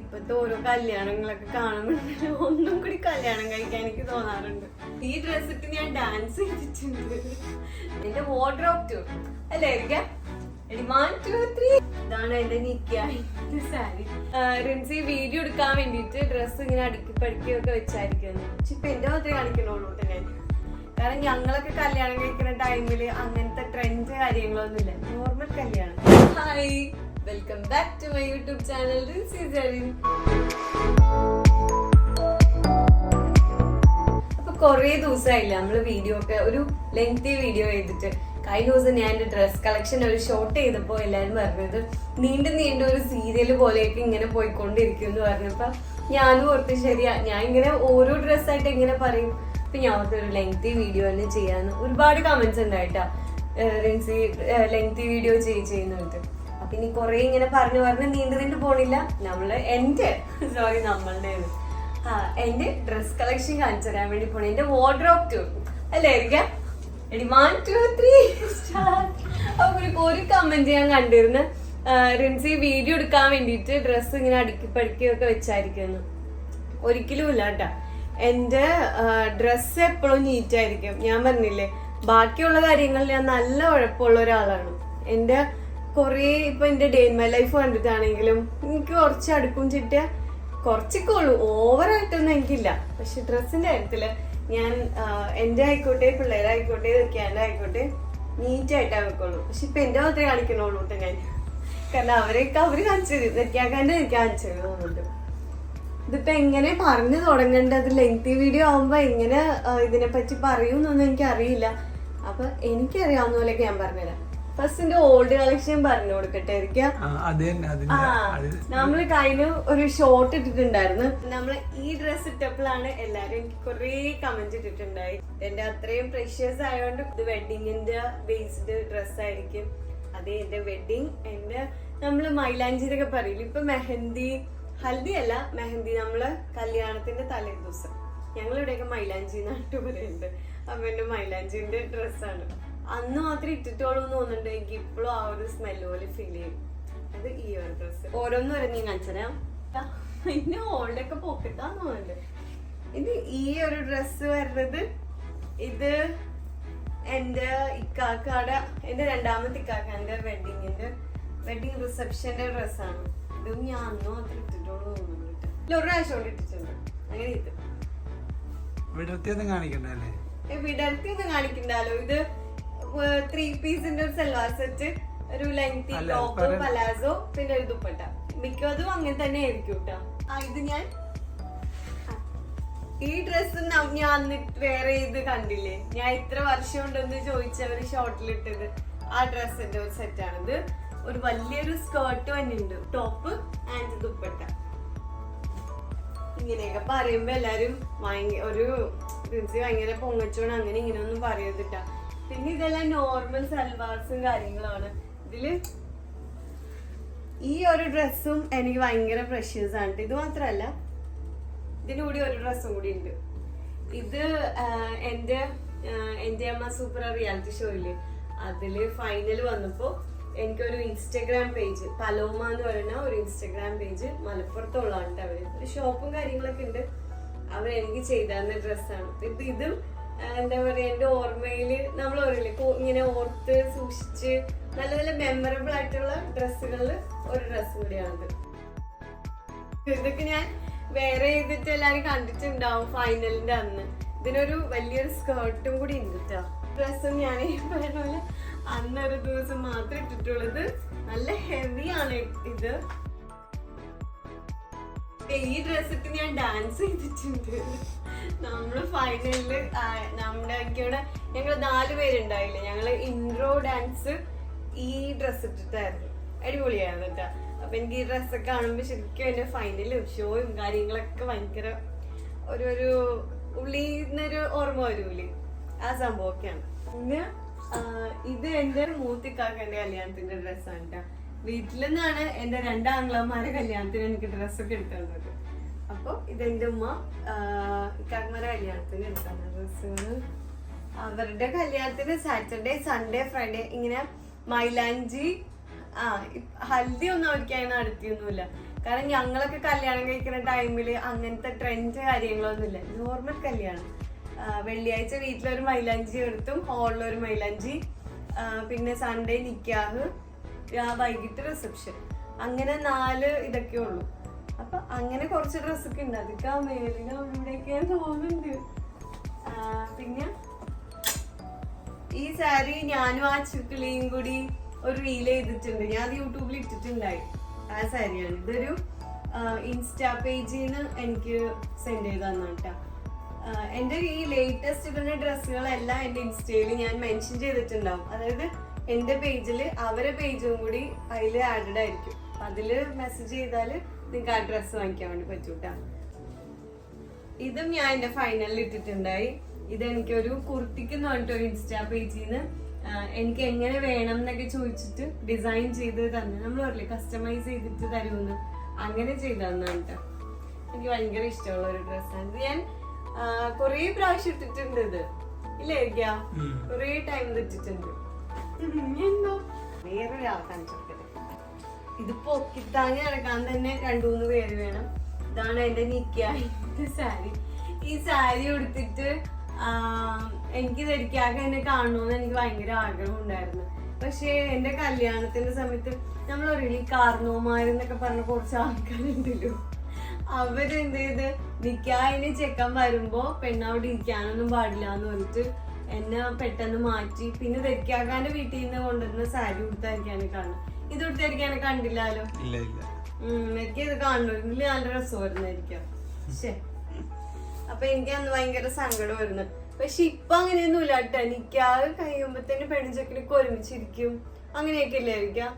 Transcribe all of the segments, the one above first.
ഇപ്പത്തെ ഓരോ കല്യാണങ്ങളൊക്കെ കാണുമ്പോഴേ ഒന്നും കൂടി കല്യാണം കഴിക്കാൻ എനിക്ക് തോന്നാറുണ്ട്. ഈ ഡ്രസ് ഇട്ട് ഞാൻ ഡാൻസ് ചെയ്തിട്ടുണ്ട്. എന്റെ വാർഡ്രോബ് ടൂർ അല്ലേ ഇതാണ് എന്റെ നിക്കായി സാരി. റിൻസി വീഡിയോ എടുക്കാൻ വേണ്ടിട്ട് ഡ്രസ്സ് ഇങ്ങനെ അടുക്കി പടുക്കിയൊക്കെ വെച്ചായിരിക്കുന്നു. പക്ഷെ ഇപ്പൊ എന്റെ മാത്രമേ കാണിക്കണുള്ളൂ ഞാൻ. കാരണം ഞങ്ങളൊക്കെ കല്യാണം കഴിക്കുന്ന ടൈമില് അങ്ങനത്തെ ട്രെൻഡ് കാര്യങ്ങളൊന്നുമില്ല, നോർമൽ കല്യാണം. Hi, welcome back to my YouTube channel Rincy Jerin. അപ്പൊ കൊറേ ദിവസമായില്ല നമ്മള് വീഡിയോ ഒക്കെ ഒരു ലെങ്തി വീഡിയോ ചെയ്തിട്ട്. കഴിഞ്ഞ ദിവസം ഞാൻ എന്റെ ഡ്രസ് കളക്ഷൻ ഒരു ഷോട്ട് ചെയ്തപ്പോ എല്ലാരും പറഞ്ഞത് നീണ്ട ഒരു സീരിയൽ പോലെയൊക്കെ ഇങ്ങനെ പോയിക്കൊണ്ടിരിക്കും എന്ന് പറഞ്ഞപ്പോ ഞാനും ഓർത്ത് ശരിയാ, ഞാൻ ഇങ്ങനെ ഓരോ ഡ്രസ്സായിട്ട് എങ്ങനെ പറയും. അപ്പൊ ഞാൻ ഓർത്ത് ഒരു ലെങ്തി വീഡിയോ തന്നെ ചെയ്യാന്ന്. ഒരുപാട് കമന്റ്സ് ഉണ്ടായിട്ടാ റിൻസി ലെങ്തി വീഡിയോ ചെയ്യുന്നുണ്ട്. അപ്പൊ ഇനി കൊറേ ഇങ്ങനെ പറഞ്ഞ് നീണ്ടു പോണില്ല. നമ്മളുടെ എന്റെ ഡ്രസ് കളക്ഷൻ കാണിച്ചു തരാൻ വേണ്ടി പോണേ. എന്റെ വാർഡ്രോബ് ടൂർ അല്ലേ ആയിരിക്കാം. ഒരു കമന്റ് ഞാൻ കണ്ടിരുന്നു, റിൻസി വീഡിയോ എടുക്കാൻ വേണ്ടിട്ട് ഡ്രസ്സ് ഇങ്ങനെ അടുക്കി പടുക്കിയൊക്കെ വെച്ചായിരിക്കുന്നു. ഒരിക്കലും ഇല്ല കേട്ടാ. എന്റെ ഡ്രസ്സ് എപ്പോഴും നീറ്റ് ആയിരിക്കും. ഞാൻ പറഞ്ഞില്ലേ, ബാക്കിയുള്ള കാര്യങ്ങളിൽ ഞാൻ നല്ല ഉഴപ്പുള്ള ഒരാളാണ്. എന്റെ കൊറേ ഇപ്പൊ എന്റെ ഡേ ഇൻ മൈ ലൈഫ് കണ്ടിട്ടാണെങ്കിലും എനിക്ക് കുറച്ച് അടുക്കും ചിട്ട കുറച്ചൊക്കെ ഉള്ളൂ, ഓവറായിട്ടൊന്നും എനിക്കില്ല. പക്ഷെ ഡ്രസ്സിന്റെ കാര്യത്തില് ഞാൻ എന്റെ ആയിക്കോട്ടെ, പിള്ളേരായിക്കോട്ടെ, വെക്കാൻ്റെ ആയിക്കോട്ടെ നീറ്റായിട്ടാ വെക്കുള്ളൂ. പക്ഷെ ഇപ്പൊ എന്റെ മാത്രമേ കാണിക്കണുള്ളൂ കേട്ടോ ഞാൻ. കാരണം അവര് കാണിച്ചത് വെക്കാക്കാൻ്റെ എനിക്ക് കാണിച്ചത് തോന്നുന്നുണ്ട്. ഇതിപ്പോ എങ്ങനെ പറഞ്ഞു തുടങ്ങേണ്ടത്, ലെങ്തി വീഡിയോ ആവുമ്പോ എങ്ങനെ ഇതിനെ പറ്റി പറയൂന്നൊന്നും എനിക്ക് അറിയില്ല. അപ്പൊ എനിക്കറിയാവുന്ന പോലെയൊക്കെ ഞാൻ പറഞ്ഞുതരാം. ഫസ്റ്റ് എന്റെ ഓൾഡ് കളക്ഷൻ പറഞ്ഞു കൊടുക്കട്ടെ. നമ്മള് കഴിഞ്ഞ ഒരു ഷോർട്ട് ഇട്ടിട്ടുണ്ടായിരുന്നു. നമ്മള് ഈ ഡ്രസ് ഇട്ടപ്പോഴാണ് എല്ലാരും എനിക്ക് കൊറേ കമന്റ് ഇട്ടിട്ടുണ്ടായി. എന്റെ അത്രയും പ്രഷ്യസ് ആയതുകൊണ്ട് ഇത് വെഡിങ്ങിന്റെ ബേസ്ഡ് ഡ്രസ് ആയിരിക്കും. അതേ എന്റെ വെഡിങ്, എന്റെ നമ്മള് മൈലാഞ്ചിരൊക്കെ പറയില്ല, ഇപ്പൊ മെഹന്തി, ഹൽദി അല്ല മെഹന്തി, നമ്മള് കല്യാണത്തിന്റെ തലേ ദിവസം ഞങ്ങളിവിടെയൊക്കെ മൈലാഞ്ചി നാട്ടു പറയുന്നുണ്ട്. അപ്പൊ എന്റെ മൈലാഞ്ചിന്റെ ഡ്രസ്സാണ്. അന്ന് മാത്രം ഇട്ടിട്ടോളൂ എന്ന് തോന്നുന്നുണ്ട്. എനിക്ക് ഇപ്പോഴും ആ ഒരു സ്മെല്ല് പോലെ ഫീൽ ചെയ്യും. അത് ഈ ഒരു ഡ്രസ്സ് ഓരോന്നും ഇറങ്ങി കാണിച്ചരാം. പിന്നെ ഓൾഡൊക്കെ പോക്കറ്റാന്ന് തോന്നുന്നുണ്ട്. ഇത് ഈ ഒരു ഡ്രസ്സ് വരുന്നത്, ഇത് എന്റെ ഇക്കാക്കാടെ, എന്റെ രണ്ടാമത്തെ ഇക്കാക്കാന്റെ വെഡിങ് റിസപ്ഷന്റെ ഡ്രസ്സാണ്. ഇതും ഞാൻ അന്ന് മാത്രം ഇട്ടിട്ടോളൂ തോന്നുന്നുണ്ട്. ഒരു പ്രാവശ്യം കൊണ്ട് ഇട്ടിട്ടുണ്ട്. അങ്ങനെ ഇത് വിടർത്തിയൊന്നും കാണിക്കണ്ടല്ലോ. ഇത് 3 പീസിന്റെ ഒരു സൽവാർ സെറ്റ്, ഒരു ലെങ്തി ടോപ്പ്, പലാസോ, പിന്നെ ഒരു ദുപ്പട്ട. മിക്കതും അങ്ങനെ തന്നെ ആയിരിക്കും കേട്ടോ. ഇത് ഞാൻ ഈ ഡ്രസ് ഞാൻ അന്ന് വേറെ ഇത് കണ്ടില്ലേ, ഞാൻ ഇത്ര വർഷം ഉണ്ടെന്ന് ചോദിച്ചവര് ഷോർട്ടിലിട്ടത് ആ ഡ്രസ്സിന്റെ ഒരു സെറ്റാണിത്. ഒരു വലിയൊരു സ്കേർട്ട് തന്നെയുണ്ട്, ടോപ്പ് ആൻഡ് ദുപ്പട്ട. ഇങ്ങനെയൊക്കെ പറയുമ്പോ എല്ലാരും ഭയങ്കര പൊങ്ങച്ചോണ് അങ്ങനെ ഇങ്ങനെയൊന്നും പറയത്തിട്ടാ. പിന്നെ ഇതെല്ലാം നോർമൽ സൽവാർസും കാര്യങ്ങളാണ്. ഇതില് ഈ ഒരു ഡ്രസ്സും എനിക്ക് ഭയങ്കര പ്രഷ്യസ് ആണ്. ഇത് മാത്രല്ല, ഇതിന്റെ കൂടി ഒരു ഡ്രസ്സും കൂടി ഉണ്ട്. ഇത് എന്റെ അമ്മ സൂപ്പർ റിയാലിറ്റി ഷോയില് അതില് ഫൈനൽ വന്നപ്പോ എനിക്കൊരു ഇൻസ്റ്റഗ്രാം പേജ്, പലോമ എന്ന് പറയുന്ന ഒരു ഇൻസ്റ്റഗ്രാം പേജ് മലപ്പുറത്തുള്ളതാണ്. അവര് ഒരു ഷോപ്പും കാര്യങ്ങളൊക്കെ ഉണ്ട്. അവരെനിക്ക് ചെയ്തായിരുന്ന ഡ്രസ്സാണ്. ഇതും എന്താ പറയാ, എന്റെ ഓർമ്മയില് നമ്മൾ പറയില്ലേ ഇങ്ങനെ ഓർത്ത് സൂക്ഷിച്ച് നല്ല നല്ല മെമ്മറബിൾ ആയിട്ടുള്ള ഡ്രസ്സുകളിൽ ഒരു ഡ്രസ്സ് കൂടിയാണിത്. ഇതൊക്കെ ഞാൻ വേറെ ചെയ്തിട്ട് എല്ലാരും കണ്ടിട്ടുണ്ടാവും ഫൈനലിന്റെ അന്ന്. ഇതിനൊരു വലിയൊരു സ്കേർട്ടും കൂടി ഉണ്ട് കേട്ടോ. ഡ്രസ്സും ഞാൻ പറഞ്ഞ പോലെ അന്നൊരു ദിവസം മാത്രം ഇട്ടിട്ടുള്ളത്. നല്ല ഹെവി ആണ് ഇത്. ഈ ഡ്രസ് ഇട്ട് ഞാൻ ഡാൻസ് ചെയ്തിട്ടുണ്ട്. നമ്മള് ഫൈനലില് ഞങ്ങള് 4 പേരുണ്ടായില്ലേ, ഞങ്ങള് ഇൻട്രോ ഡാൻസ് ഈ ഡ്രസ് ഇട്ടിട്ടായിരുന്നു. അടിപൊളിയായിരുന്നു കേട്ടോ. അപ്പൊ എനിക്ക് ഈ ഡ്രസ്സൊക്കെ കാണുമ്പോ ശരിക്കും എന്റെ ഫൈനലും ഷോയും കാര്യങ്ങളൊക്കെ ഭയങ്കര ഒരു ഉള്ളിന്നൊരു ഓർമ്മ വരൂലേ, ആ സംഭവമൊക്കെയാണ്. പിന്നെ ഇത് എന്റെ മൂത്തിക്കാക്കന്റെ കല്യാണത്തിന്റെ ഡ്രസ്സാണ് കേട്ടോ. വീട്ടിൽ നിന്നാണ് എന്റെ 2 ആംഗ്ലമാരെ കല്യാണത്തിന് എനിക്ക് ഡ്രസ്സൊക്കെ എടുത്തുള്ളത്. അപ്പൊ ഇതെന്റെ ഉമ്മ ഇക്കാക്കമാരെ കല്യാണത്തിന് എടുത്താണ് ഡ്രസ്സുകള്. അവരുടെ കല്യാണത്തിന് സാറ്റർഡേ, സൺഡേ, ഫ്രൈഡേ ഇങ്ങനെ മൈലാഞ്ചി, ഹൽദി ഒന്നും അവർക്ക് അതിന് നടത്തിയൊന്നുമില്ല. കാരണം ഞങ്ങളൊക്കെ കല്യാണം കഴിക്കുന്ന ടൈമിൽ അങ്ങനത്തെ ട്രെൻഡ് കാര്യങ്ങളൊന്നുമില്ല. നോർമൽ കല്യാണം, വെള്ളിയാഴ്ച വീട്ടിലൊരു മൈലാഞ്ചി എടുത്തും ഹോളിലൊരു മൈലാഞ്ചി, പിന്നെ സൺഡേ നിക്കാഹ്, വൈകിട്ട് റിസപ്ഷൻ, അങ്ങനെ 4 ഇതൊക്കെ ഉള്ളൂ. അപ്പൊ അങ്ങനെ കുറച്ച് ഡ്രസ്സൊക്കെ ഉണ്ട്. അതൊക്കെ ആ മേലിന് അവിടെയൊക്കെ തോന്നുന്നുണ്ട്. പിന്നെ ഈ സാരി ഞാനും ആ ചുക്കിളിയും കൂടി ഒരു റീൽ ചെയ്തിട്ടുണ്ട്. ഞാൻ അത് യൂട്യൂബിൽ ഇട്ടിട്ടുണ്ടായി. ആ സാരിയാണ്. ഇതൊരു ഇൻസ്റ്റാ പേജിന്ന് എനിക്ക് സെൻഡ് ചെയ്ത് തന്നാട്ടാ. എൻ്റെ ഈ ലേറ്റസ്റ്റ് ഇടുന്ന ഡ്രസ്സുകളെല്ലാം എൻ്റെ ഇൻസ്റ്റയിൽ ഞാൻ മെൻഷൻ ചെയ്തിട്ടുണ്ടാവും. അതായത് എൻ്റെ പേജിൽ അവരെ പേജും കൂടി അതിൽ ആഡഡ് ആയിരിക്കും. അതിൽ മെസ്സേജ് ചെയ്താൽ നിങ്ങൾക്ക് ആ ഡ്രസ്സ് വാങ്ങിക്കാൻ വേണ്ടി പറ്റൂട്ടാ. ഇതും ഞാൻ എൻ്റെ ഫൈനലിൽ ഇട്ടിട്ടുണ്ടായി. ഇതെനിക്കൊരു കുർത്തിക്കെന്ന് പറഞ്ഞിട്ട് ഒരു ഇൻസ്റ്റാ പേജിൽ നിന്ന് എനിക്ക് എങ്ങനെ വേണം എന്നൊക്കെ ചോദിച്ചിട്ട് ഡിസൈൻ ചെയ്ത് തന്നെ. നമ്മൾ പറയില്ലേ കസ്റ്റമൈസ് ചെയ്തിട്ട് തരുമെന്ന്, അങ്ങനെ ചെയ്ത് തന്നാണ് കേട്ടോ. എനിക്ക് ഭയങ്കര ഇഷ്ടമുള്ള ഒരു ഡ്രസ്സാണ് ഇത്. ഞാൻ കൊറേ പ്രാവശ്യം ഇട്ടിട്ടുണ്ട്. ഇത് ഇല്ലായിരിക്കാ, കൊറേ ടൈം ഇട്ടിട്ടുണ്ട്. എന്തോ വേറൊരു ആൾക്കാണ് ചോദിച്ചത്. ഇത് പൊക്കിത്താങ്ങി നടക്കാൻ തന്നെ 2-3 പേര് വേണം. ഇതാണ് എന്റെ നിക്കാഹിന്റെ സാരി. ഈ സാരി ഉടുത്തിട്ട് എനിക്ക് ധരിക്കാതെ എന്നെ കാണണമെന്ന് എനിക്ക് ഭയങ്കര ആഗ്രഹം ഉണ്ടായിരുന്നു. പക്ഷെ എന്റെ കല്യാണത്തിന്റെ സമയത്ത് നമ്മൾ അറിയില്ല, ഈ കാർന്നോമാരെന്നൊക്കെ പറഞ്ഞ കുറച്ച് ആൾക്കാരുണ്ടല്ലോ, അവരെന്ത് ചെയ്ത് നിക്കാഹിന് ചെക്കൻ വരുമ്പോ പെണ്ണവിടെ ഇരിക്കാനൊന്നും പാടില്ല എന്ന് പറഞ്ഞിട്ട് എന്നെ പെട്ടെന്ന് മാറ്റി. പിന്നെ ധരിക്കാക്കാന്റെ വീട്ടിൽ നിന്ന് കൊണ്ടുവരുന്ന സാരി ഉടുത്തായിരിക്കാനെ കാണും. ഇത് ഉടുത്തായിരിക്കാനെ കണ്ടില്ലല്ലോ. എനിക്ക് ഇത് കാണുന്നില്ല, നല്ല രസമായിരുന്നായിരിക്കാം. പക്ഷെ അപ്പൊ എനിക്ക് അന്ന് ഭയങ്കര സങ്കടം വരുന്നു. പക്ഷെ ഇപ്പൊ അങ്ങനെയൊന്നും ഇല്ല കേട്ടോ. നിക്കാഹ് കഴിയുമ്പോ പെൺചെക്കനൊക്കെ ഒരുമിച്ചിരിക്കും, അങ്ങനെയൊക്കെ ഇല്ലായിരിക്കാം.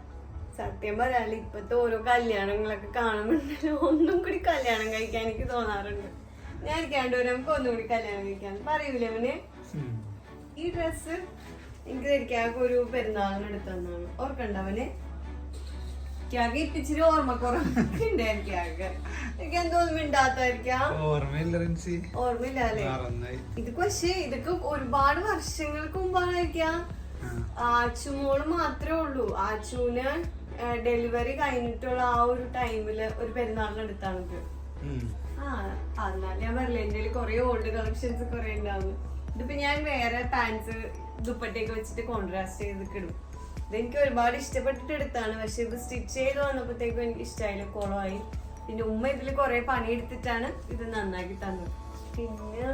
സത്യം പറയാല്ല, ഇപ്പത്തെ ഓരോ കല്യാണങ്ങളൊക്കെ കാണുമ്പോണ്ടല്ലോ ഒന്നും കൂടി കല്യാണം കഴിക്കാൻ എനിക്ക് തോന്നാറുണ്ട്. ഞാൻ ഇരിക്കാണ്ട് നമുക്ക് ഒന്നും കൂടി കല്യാണം കഴിക്കാൻ പറയൂലേ അവന്. ഈ ഡ്രസ്സ് എനിക്ക് ധരിക്കാതെ ഒരു പെരുന്നാളിന് എടുത്തന്നാണ്. ഓർക്കണ്ടവന് ഇപ്പിച്ചിരി ഓർമ്മക്കുറവൊക്കെ ഉണ്ടായിരിക്കും. എനിക്ക് എന്തോന്നും മിണ്ടാത്തായിരിക്കാം, ഓർമ്മയില്ല അല്ലേ ഇത്. പക്ഷേ ഇതൊക്കെ ഒരുപാട് വർഷങ്ങൾക്ക് മുമ്പായിരിക്കാം. ആച്ചുമോള് മാത്രമേ ഉള്ളൂ. ആച്ചുവിന് ഡെലിവറി കഴിഞ്ഞിട്ടുള്ള ആ ഒരു ടൈമില് ഒരു പെരുന്നാളിന് എടുത്താണ് ഇത്. എന്നാലും ഞാൻ പറഞ്ഞില്ല, എന്റെ കുറെ ഓൾഡ് കളക്ഷൻസ് കുറെ ഉണ്ടാവും. ഇതിപ്പോ ഞാൻ വേറെ പാൻസ് ദുപ്പട്ടയൊക്കെ വെച്ചിട്ട് കോൺട്രാസ്റ്റ് ചെയ്ത് ഇടും. ഇതെനിക്ക് ഒരുപാട് ഇഷ്ടപ്പെട്ടിട്ട് എടുത്താണ്. പക്ഷെ ഇത് സ്റ്റിച്ച് ചെയ്ത് വന്നപ്പോഴത്തേക്കും എനിക്ക് ഇഷ്ടമായില്ല, കുളമായി. പിന്നെ ഉമ്മ ഇതിൽ കുറെ പണിയെടുത്തിട്ടാണ് ഇത് നന്നാക്കി തന്നത്. പിന്നെ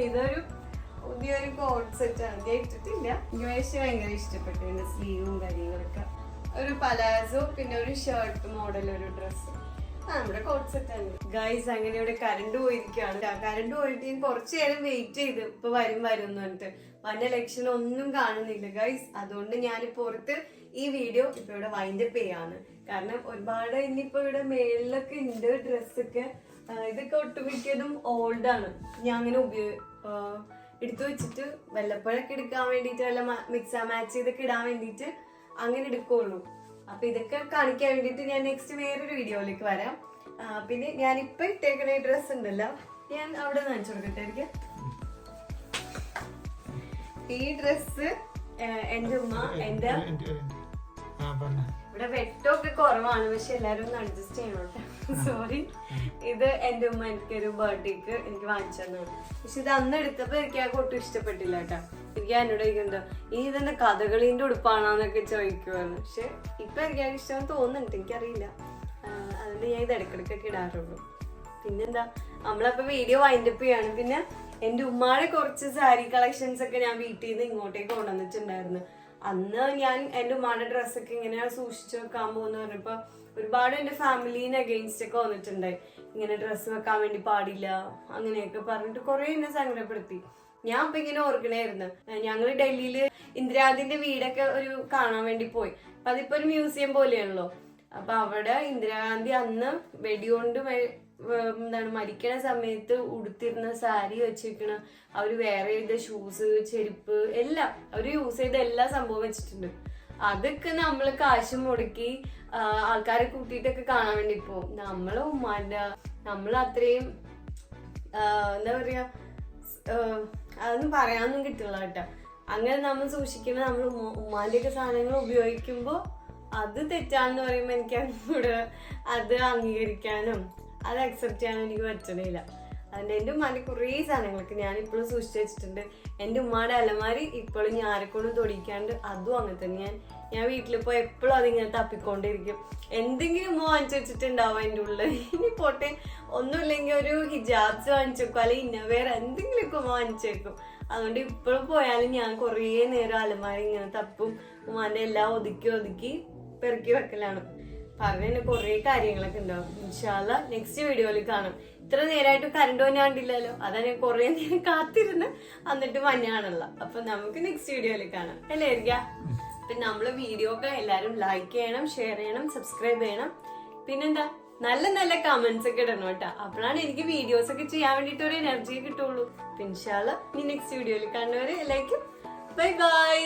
ഇതൊരു പുതിയൊരു കോഡ് സെറ്റാണ്, ഞാൻ ഇട്ടിട്ടില്ല. എനിക്ക് പക്ഷെ ഭയങ്കര ഇഷ്ടപ്പെട്ടു. ഇതിന്റെ സ്ലീവും കാര്യങ്ങളൊക്കെ ഒരു പലാസോ, പിന്നെ ഒരു ഷർട്ട് മോഡൽ ഒരു ഡ്രസ്സ്. നമ്മുടെ കോഡ് സെറ്റാണ് ഗൈസ്. അങ്ങനെ ഇവിടെ കറണ്ട് പോയിരിക്കുകയാണ്. കറണ്ട് പോയിട്ട് ഞാൻ കുറച്ചു നേരം വെയിറ്റ് ചെയ്ത് ഇപ്പൊ വരും എന്ന് പറഞ്ഞിട്ട് വന്ന ലക്ഷൻ ഒന്നും കാണുന്നില്ല ഗൈസ്. അതുകൊണ്ട് ഞാൻ പുറത്ത് ഈ വീഡിയോ ഇപ്പൊ ഇവിടെ വൈൻഡപ്പ് ചെയ്യാണ്. കാരണം ഒരുപാട് ഇനിയിപ്പോ ഇവിടെ മേളിലൊക്കെ ഉണ്ട് ഡ്രസ്സൊക്കെ. ഇതൊക്കെ ഒട്ടുമിക്കതും ഓൾഡ് ആണ്. ഞാൻ അങ്ങനെ എടുത്തു വെച്ചിട്ട് വല്ലപ്പോഴൊക്കെ എടുക്കാൻ വേണ്ടിട്ട്, വല്ല മിക്സ് മാച്ച് ചെയ്തൊക്കെ ഇടാൻ വേണ്ടിട്ട് അങ്ങനെ എടുക്കുള്ളൂ. അപ്പൊ ഇതൊക്കെ കാണിക്കാൻ വേണ്ടിട്ട് ഞാൻ നെക്സ്റ്റ് വേറൊരു വീഡിയോയിലേക്ക് വരാം. പിന്നെ ഞാനിപ്പൊ ഇട്ടേക്കണ ഡ്രസ് ഉണ്ടല്ലോ, ഞാൻ അവിടെ നനച്ചു കൊടുക്കട്ടെ. ഈ ഡ്രസ് എന്റെ ഉമ്മ എന്റെ ഇവിടെ വെട്ടമൊക്കെ കുറവാണ്, പക്ഷെ എല്ലാരും ഒന്ന് അഡ്ജസ്റ്റ് ചെയ്യണോട്ടെ, സോറി. ഇത് എന്റെ ഉമ്മ എനിക്കൊരു ബർത്ത്ഡേക്ക് എനിക്ക് വാങ്ങിച്ചു തന്നാണ്. പക്ഷെ ഇത് അന്ന് എടുത്തപ്പോ എനിക്ക് ആ ഒട്ടും ഇഷ്ടപ്പെട്ടില്ല കേട്ടോ. എനിക്ക് എന്നോട് ചോദിക്കുന്നുണ്ടോ ഈ ഇതെന്താ കഥകളീന്റെ ഉടുപ്പാണോന്നൊക്കെ ചോദിക്കുവാണ്. പക്ഷെ ഇപ്പൊ എനിക്ക് ഇഷ്ടം തോന്നുന്നുണ്ട്, എനിക്കറിയില്ല. അതുകൊണ്ട് ഞാൻ ഇത് ഇടക്കിടക്കൊക്കെ ഇടാറുള്ളൂ. പിന്നെന്താ, നമ്മളപ്പോ വീഡിയോ വൈൻഡപ്പ് ചെയ്യാണ്. പിന്നെ എന്റെ ഉമ്മാടെ കുറച്ച് സാരി കളക്ഷൻസ് ഒക്കെ ഞാൻ വീട്ടിൽ നിന്ന് ഇങ്ങോട്ടേക്ക് കൊണ്ടുവന്നിട്ടുണ്ടായിരുന്നു. അന്ന് ഞാൻ എന്റെ ഉമ്മാടെ ഡ്രസ്സൊക്കെ ഇങ്ങനെയാണ് സൂക്ഷിച്ചു വെക്കാൻ പോകുന്ന പറഞ്ഞപ്പോ ഒരുപാട് എന്റെ ഫാമിലീന് അഗെയിൻസ്റ്റ് ഒക്കെ വന്നിട്ടുണ്ടായി. ഇങ്ങനെ ഡ്രസ്സ് വെക്കാൻ വേണ്ടി പാടില്ല അങ്ങനെയൊക്കെ പറഞ്ഞിട്ട് കുറെ എന്നെ സങ്കടപ്പെടുത്തി. ഞാൻ ഇപ്പൊ ഇങ്ങനെ ഓർക്കണായിരുന്നു, ഞങ്ങള് ഡൽഹിയില് ഇന്ദിരാഗാന്ധിന്റെ വീടൊക്കെ ഒരു കാണാൻ വേണ്ടി പോയി. അപ്പൊ അതിപ്പോ ഒരു മ്യൂസിയം പോലെയാണല്ലോ. അപ്പൊ അവിടെ ഇന്ദിരാഗാന്ധി അന്ന് വെടികൊണ്ട് മരിക്കണ സമയത്ത് ഉടുത്തിരുന്ന സാരി വെച്ചിരിക്കണ അവര് വേറെ ചെയ്ത ഷൂസ്, ചെരുപ്പ് എല്ലാം അവര് യൂസ് ചെയ്ത എല്ലാ സംഭവം വെച്ചിട്ടുണ്ട്. അതൊക്കെ നമ്മള് കാശ് മുടക്കി ആൾക്കാരെ കൂട്ടിയിട്ടൊക്കെ കാണാൻ വേണ്ടി പോകും. നമ്മളെ ഉമ്മാന്റെ അത്രയും എന്താ പറയാ, അതൊന്നും പറയാനൊന്നും കിട്ടില്ല കേട്ടോ. അങ്ങനെ നമ്മൾ സൂക്ഷിക്കുന്ന നമ്മൾ ഉമ്മാന്റെ ഒക്കെ സാധനങ്ങൾ ഉപയോഗിക്കുമ്പോ അത് തെറ്റാണെന്ന് പറയുമ്പോൾ എനിക്ക് അങ്ങോട്ട് അത് അംഗീകരിക്കാനും അത് അക്സെപ്റ്റ് ചെയ്യാനും എനിക്ക് പറ്റണില്ല. അതുകൊണ്ട് എൻ്റെ ഉമ്മാൻ്റെ കുറേ സാധനങ്ങളൊക്കെ ഞാൻ ഇപ്പോഴും സൂക്ഷിച്ച് വെച്ചിട്ടുണ്ട്. എൻ്റെ ഉമ്മാടെ അലമാരി ഇപ്പോഴും ഞാൻ ആരെക്കൊണ്ടും തൊടിക്കാണ്ട് അതും അങ്ങനെ തന്നെ. ഞാൻ വീട്ടിൽ പോയി എപ്പോഴും അതിങ്ങനെ തപ്പിക്കൊണ്ടിരിക്കും. എന്തെങ്കിലും ഉമ്മ വാങ്ങിച്ചു വെച്ചിട്ടുണ്ടാവും അതിൻ്റെ ഉള്ളിൽ. ഇനി പോട്ടെ, ഒന്നുമില്ലെങ്കിൽ ഒരു ഹിജാബ്സ് വാങ്ങിച്ചു വെക്കും, അല്ലെങ്കിൽ ഇന്നവേറെ എന്തെങ്കിലുമൊക്കെ ഉമ്മ വാങ്ങിച്ചു വെക്കും. അതുകൊണ്ട് ഇപ്പോഴും പോയാലും ഞാൻ കുറേ നേരം അലമാരി ഇങ്ങനെ തപ്പും. ഉമ്മാൻ്റെ എല്ലാം ഒതുക്കി പെറുക്കി വെക്കലാണ്. പറഞ്ഞ കുറേ കാര്യങ്ങളൊക്കെ ഉണ്ടാവും. ഇൻഷാ അല്ലാഹ് നെക്സ്റ്റ് വീഡിയോയിൽ കാണാം. ഇത്ര നേരമായിട്ട് കറണ്ട് പോകാൻ കണ്ടില്ലല്ലോ, അതാ ഞാൻ കുറേ നേരം കാത്തിരുന്ന് എന്നിട്ട് മഞ്ഞാണല്ല. അപ്പൊ നമുക്ക് നെക്സ്റ്റ് വീഡിയോയിൽ കാണാം അല്ലേ ഇരിക്കാം. അപ്പൊ നമ്മള് വീഡിയോ ഒക്കെ എല്ലാരും ലൈക്ക് ചെയ്യണം, ഷെയർ ചെയ്യണം, സബ്സ്ക്രൈബ് ചെയ്യണം. പിന്നെന്താ, നല്ല നല്ല കമന്റ്സ് ഒക്കെ ഇടണം കേട്ടോ. അപ്പോഴാണ് എനിക്ക് വീഡിയോസ് ഒക്കെ ചെയ്യാൻ വേണ്ടിട്ട് ഒരു എനർജി കിട്ടുള്ളൂ. ഇൻഷാ അല്ലാഹ് നെക്സ്റ്റ് വീഡിയോയിൽ കാണുന്നവരെ എല്ലാവർക്കും ബൈ ബൈ.